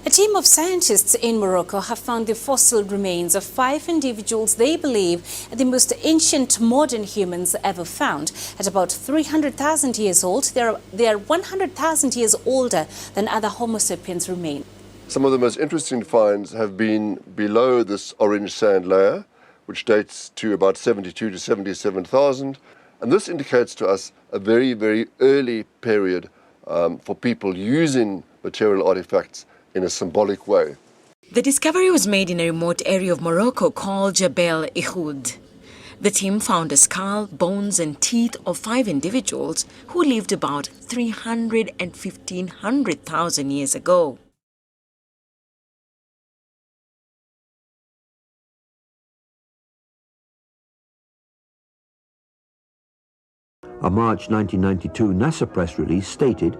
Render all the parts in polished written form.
A team of scientists in Morocco have found the fossil remains of 5 individuals they believe are the most ancient modern humans ever found. At about 300,000 years old, they are 100,000 years older than other Homo sapiens remains. Some of the most interesting finds have been below this orange sand layer, which dates to about 72 to 77,000. And this indicates to us a very, very early period for people using material artifacts in a symbolic way. The discovery was made in a remote area of Morocco called Jebel Ihud. The team found a skull, bones and teeth of 5 individuals who lived about 300 and 1,500,000 years ago. A March 1992 NASA press release stated,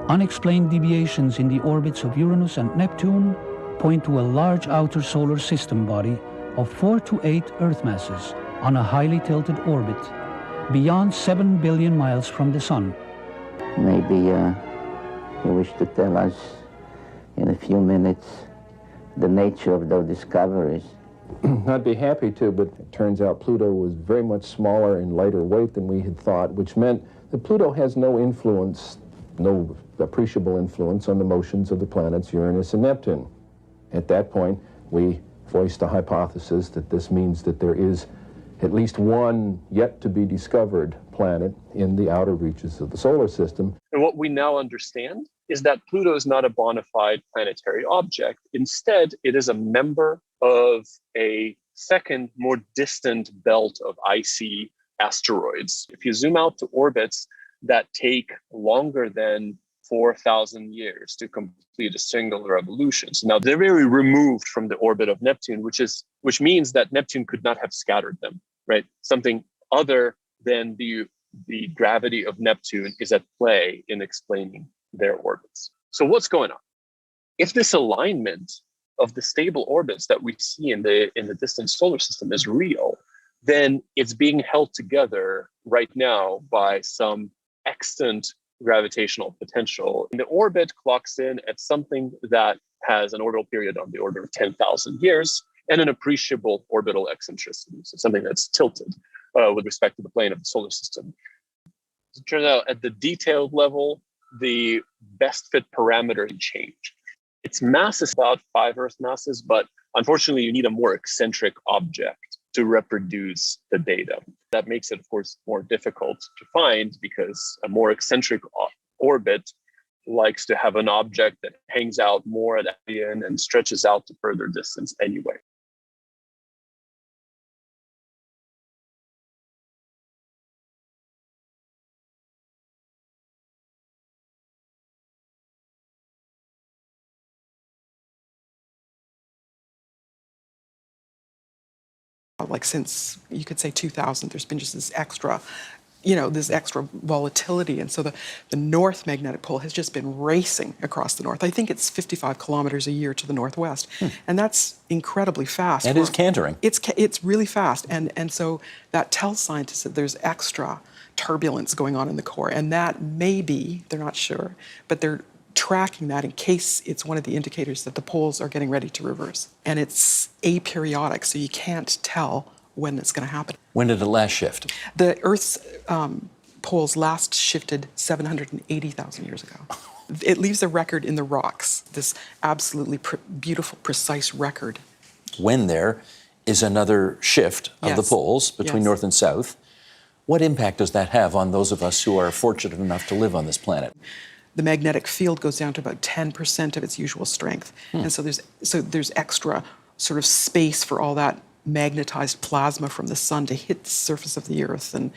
"Unexplained deviations in the orbits of Uranus and Neptune point to a large outer solar system body of 4 to 8 Earth masses on a highly tilted orbit, beyond 7 billion miles from the Sun." Maybe you wish to tell us in a few minutes the nature of those discoveries. I'd be happy to, but it turns out Pluto was very much smaller and lighter weight than we had thought, which meant that Pluto has no influence, no appreciable influence on the motions of the planets Uranus and Neptune. At that point, we voiced a hypothesis that this means that there is at least one yet to be discovered planet in the outer reaches of the solar system. And what we now understand is that Pluto is not a bona fide planetary object. Instead, it is a member of a second, more distant belt of icy asteroids. If you zoom out to orbits that take longer than 4,000 years to complete a single revolution. So now they're very removed from the orbit of Neptune, which means that Neptune could not have scattered them, right? Something other than the gravity of Neptune is at play in explaining their orbits. So what's going on? If this alignment of the stable orbits that we see in the distant solar system is real, then it's being held together right now by some extant gravitational potential. And the orbit clocks in at something that has an orbital period on the order of 10,000 years and an appreciable orbital eccentricity, so something that's tilted with respect to the plane of the solar system. It turns out at the detailed level, the best fit parameter can change. Its mass is about 5 Earth masses, but unfortunately, you need a more eccentric object to reproduce the data. That makes it, of course, more difficult to find because a more eccentric orbit likes to have an object that hangs out more at the end and stretches out to further distance anyway. Like since, you could say 2000, there's been just this extra, this extra volatility. And so the north magnetic pole has just been racing across the north. I think it's 55 kilometers a year to the northwest. And that's incredibly fast. It is cantering. It's really fast. And so that tells scientists that there's extra turbulence going on in the core. And that may be, they're not sure, but they're tracking that in case it's one of the indicators that the poles are getting ready to reverse. And it's aperiodic, so you can't tell when it's going to happen. When did it last shift? The Earth's poles last shifted 780,000 years ago. It leaves a record in the rocks, this absolutely beautiful, precise record. When there is another shift of the poles between north and south, what impact does that have on those of us who are fortunate enough to live on this planet? The magnetic field goes down to about 10% of its usual strength. And so there's extra sort of space for all that magnetized plasma from the sun to hit the surface of the Earth and,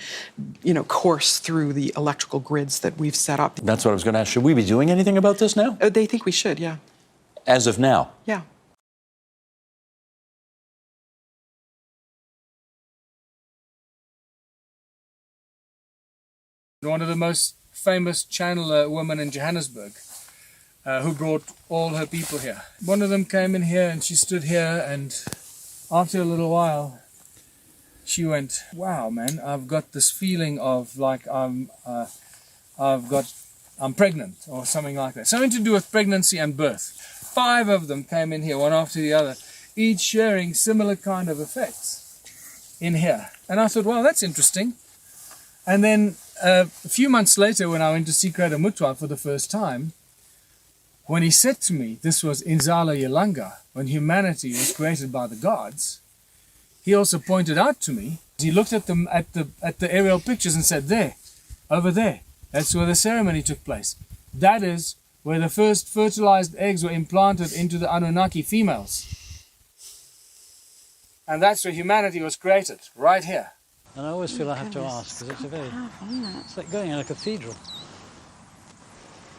course through the electrical grids that we've set up. That's what I was going to ask. Should we be doing anything about this now? They think we should, yeah. As of now? Yeah. One of the most famous channeler woman in Johannesburg who brought all her people here. One of them came in here and she stood here, and after a little while she went, "Wow, man, I've got this feeling of like I've got I'm pregnant or something like that. Something to do with pregnancy and birth. 5 of them came in here, one after the other, each sharing similar kind of effects in here. And I thought, well, that's interesting. And then a few months later, when I went to see Creator Mutwa for the first time, when he said to me, this was Inzala Yelanga, when humanity was created by the gods, he also pointed out to me, he looked at them at the aerial pictures and said, there, over there, that's where the ceremony took place. That is where the first fertilized eggs were implanted into the Anunnaki females. And that's where humanity was created, right here. And I always feel I have to ask, because it's like going in a cathedral.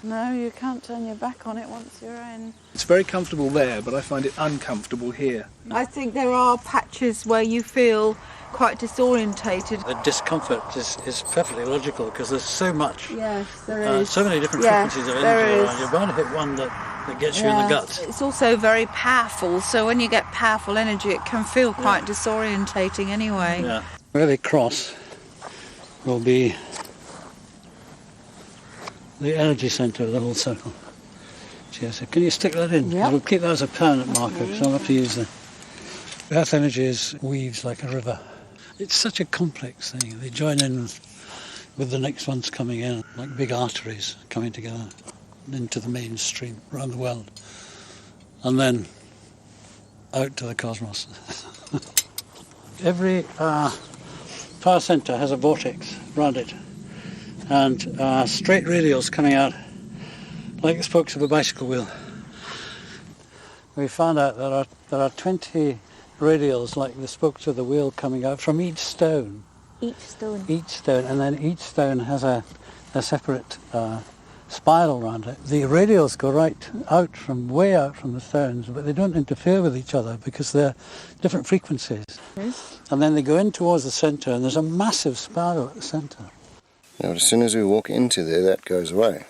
No, you can't turn your back on it once you're in. It's very comfortable there, but I find it uncomfortable here. I think there are patches where you feel quite disorientated. The discomfort is perfectly logical, because there's so much. Yes, there is. So many different frequencies of energy around. You're bound to hit one that gets you in the guts. It's also very powerful, so when you get powerful energy, it can feel quite disorientating anyway. Yeah. Where they cross will be the energy centre of the whole circle. So can you stick that in? Yep. We'll keep that as a permanent marker, because I'll have to use the earth energy weaves like a river. It's such a complex thing. They join in with the next ones coming in, like big arteries coming together into the mainstream around the world, and then out to the cosmos. Every power centre has a vortex around it, and straight radials coming out like the spokes of a bicycle wheel. We found out that there are 20 radials like the spokes of the wheel coming out from each stone. Each stone? Each stone, and then each stone has a separate spiral around it. The radials go way out from the stones, but they don't interfere with each other because they're different frequencies. Yes. And then they go in towards the centre, and there's a massive spiral at the centre. Now, as soon as we walk into there, that goes away.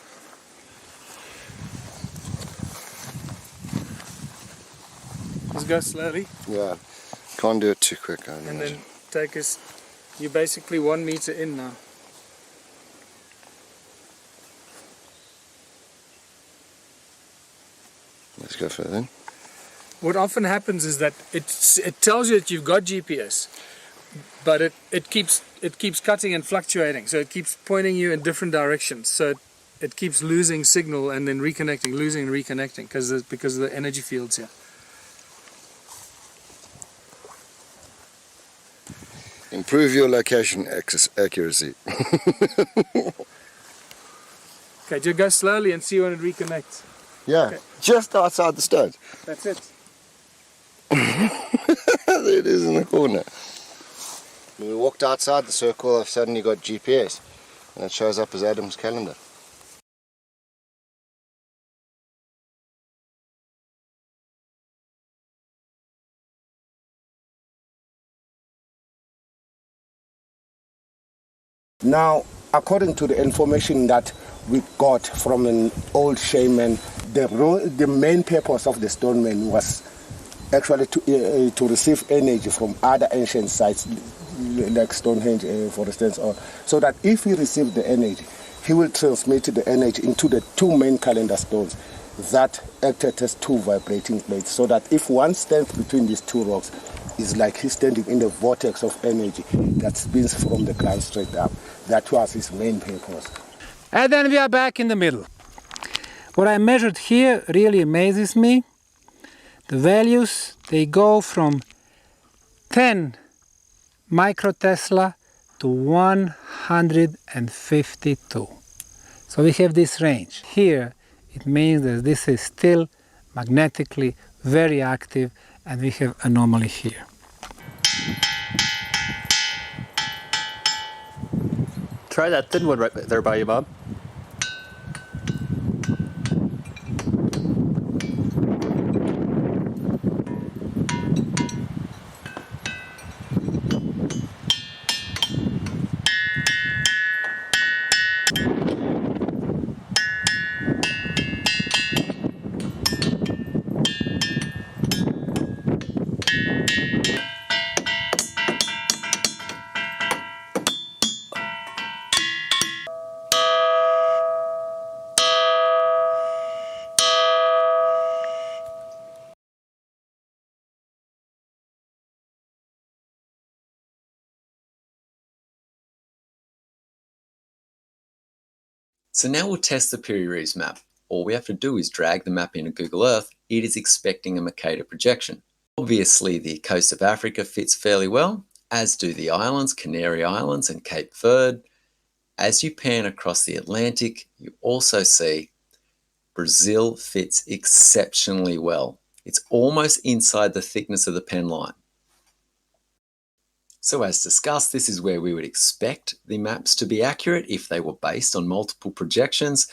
Just go slowly. Yeah, can't do it too quick, I And imagine. then take us, you're basically 1 meter in now. Let's go further. What often happens is that it tells you that you've got GPS, but it keeps cutting and fluctuating, so it keeps pointing you in different directions. So it keeps losing signal and then reconnecting, losing and reconnecting because of the energy fields here. Improve your location accuracy. Okay, just go slowly and see when it reconnects. Yeah, okay. Just outside the stones. That's it. There it is in the corner. When we walked outside the circle, I've suddenly got GPS, and it shows up as Adam's calendar. Now, according to the information that we got from an old shaman, the main purpose of the stone man was actually to receive energy from other ancient sites, like Stonehenge, for instance, so that if he received the energy, he will transmit the energy into the 2 main calendar stones that acted as 2 vibrating plates, so that if one stands between these 2 rocks, it's like he's standing in the vortex of energy that spins from the ground straight up. That was his main purpose. And then we are back in the middle. What I measured here really amazes me. The values, they go from 10 microtesla to 152. So we have this range. Here it means that this is still magnetically very active, and we have anomaly here. Try that thin one right there by you, Bob. So now we'll test the Piri Reefs map. All we have to do is drag the map into Google Earth. It is expecting a Mercator projection. Obviously, the coast of Africa fits fairly well, as do the islands, Canary Islands and Cape Verde. As you pan across the Atlantic, you also see Brazil fits exceptionally well. It's almost inside the thickness of the pen line. So as discussed, this is where we would expect the maps to be accurate if they were based on multiple projections,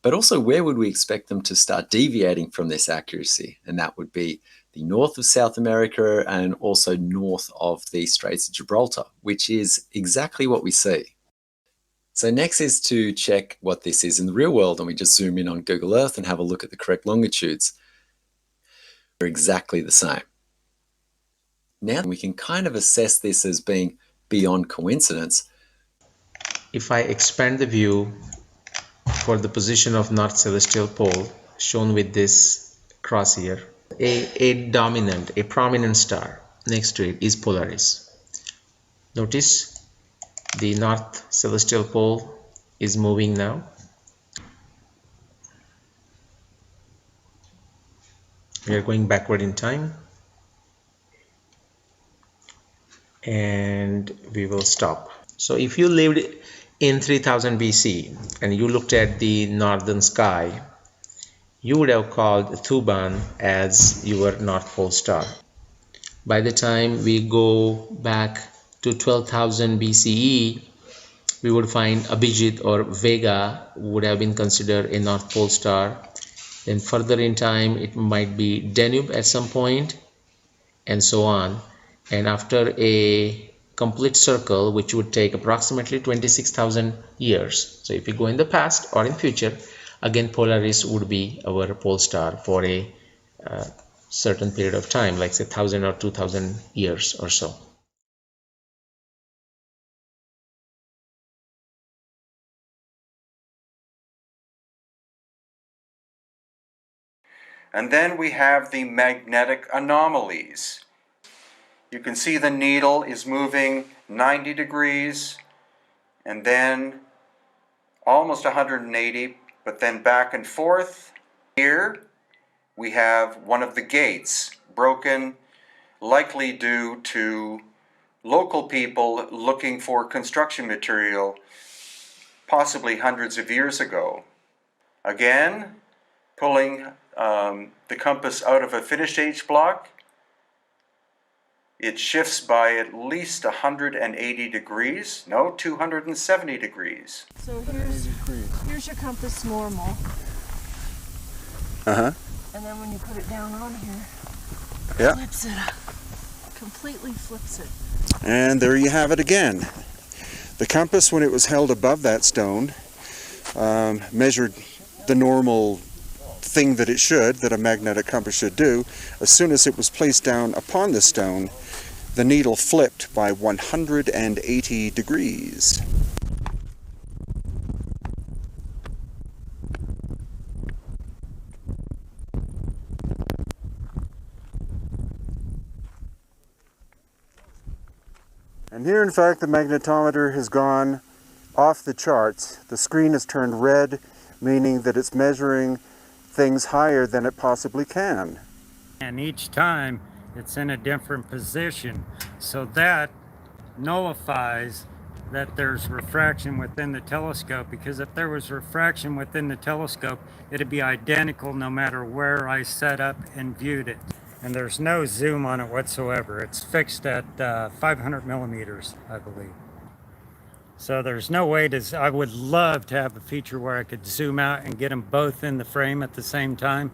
but also where would we expect them to start deviating from this accuracy? And that would be the north of South America and also north of the Straits of Gibraltar, which is exactly what we see. So next is to check what this is in the real world, and we just zoom in on Google Earth and have a look at the correct longitudes. They're exactly the same. Now we can kind of assess this as being beyond coincidence. If I expand the view for the position of North Celestial Pole, shown with this cross here, a prominent star next to it is Polaris. Notice the North Celestial Pole is moving now. We are going backward in time, and we will stop. So if you lived in 3000 BC and you looked at the northern sky, you would have called Thuban as your North Pole star. By the time we go back to 12,000 BCE, we would find Abhijit or Vega would have been considered a North Pole star. Then further in time, it might be Danube at some point, and so on. And after a complete circle, which would take approximately 26,000 years. So if we go in the past or in future, again Polaris would be our pole star for a certain period of time, like say 1,000 or 2,000 years or so. And then we have the magnetic anomalies. You can see the needle is moving 90 degrees and then almost 180, but then back and forth. Here we have one of the gates broken, likely due to local people looking for construction material, possibly hundreds of years ago. Again, pulling the compass out of a finished H block, it shifts by at least 180 degrees, no, 270 degrees. So here's your compass normal. Uh-huh. And then when you put it down on here, Yeah. flips it, completely flips it. And there you have it again. The compass, when it was held above that stone, measured the normal thing that it should, that a magnetic compass should do. As soon as it was placed down upon the stone, the needle flipped by 180 degrees. And here, in fact, the magnetometer has gone off the charts. The screen has turned red, meaning that it's measuring things higher than it possibly can. And each time it's in a different position, so that nullifies that there's refraction within the telescope, because if there was refraction within the telescope, it'd be identical no matter where I set up and viewed it. And there's no zoom on it whatsoever. It's fixed at 500 millimeters, I believe. So there's no way to, I would love to have a feature where I could zoom out and get them both in the frame at the same time.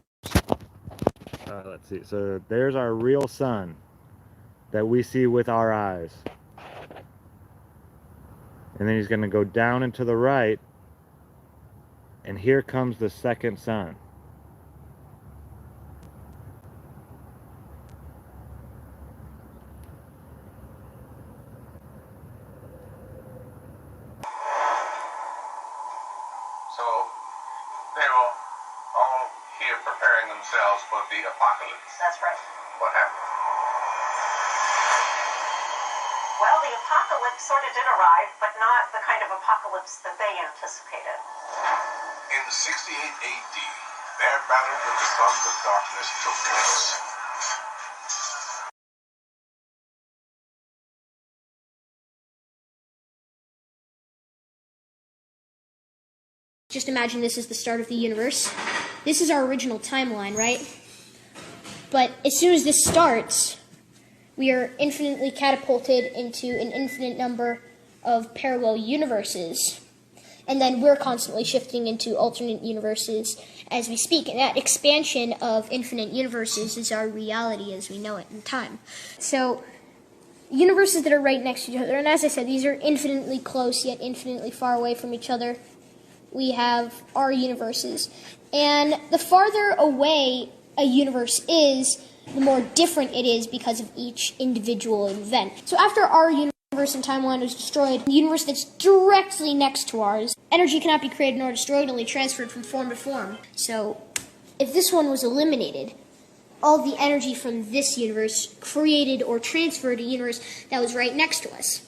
Let's see, so there's our real sun that we see with our eyes. And then he's gonna go down and to the right, and here comes the second sun. So they were all here preparing themselves for the apocalypse. That's right. What happened? Well, the apocalypse sort of did arrive, but not the kind of apocalypse that they anticipated. In 68 AD, their battle with the sons of darkness took place. Just imagine this is the start of the universe. This is our original timeline, right? But as soon as this starts, we are infinitely catapulted into an infinite number of parallel universes. And then we're constantly shifting into alternate universes as we speak. And that expansion of infinite universes is our reality as we know it in time. So, universes that are right next to each other, and as I said, these are infinitely close yet infinitely far away from each other. We have our universes. And the farther away a universe is, the more different it is because of each individual event. So after our universe and timeline was destroyed, the universe that's directly next to ours, energy cannot be created nor destroyed, only transferred from form to form. So if this one was eliminated, all the energy from this universe created or transferred a universe that was right next to us.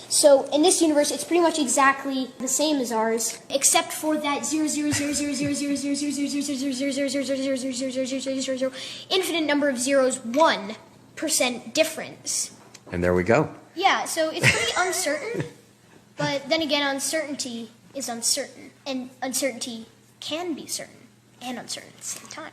So in this universe, it's pretty much exactly the same as ours, except for that 0.000000000000000000000000000 infinite number of zeros, 1% difference. And there we go. Yeah, so it's pretty uncertain, but then again, uncertainty is uncertain, and uncertainty can be certain and uncertain at the same time.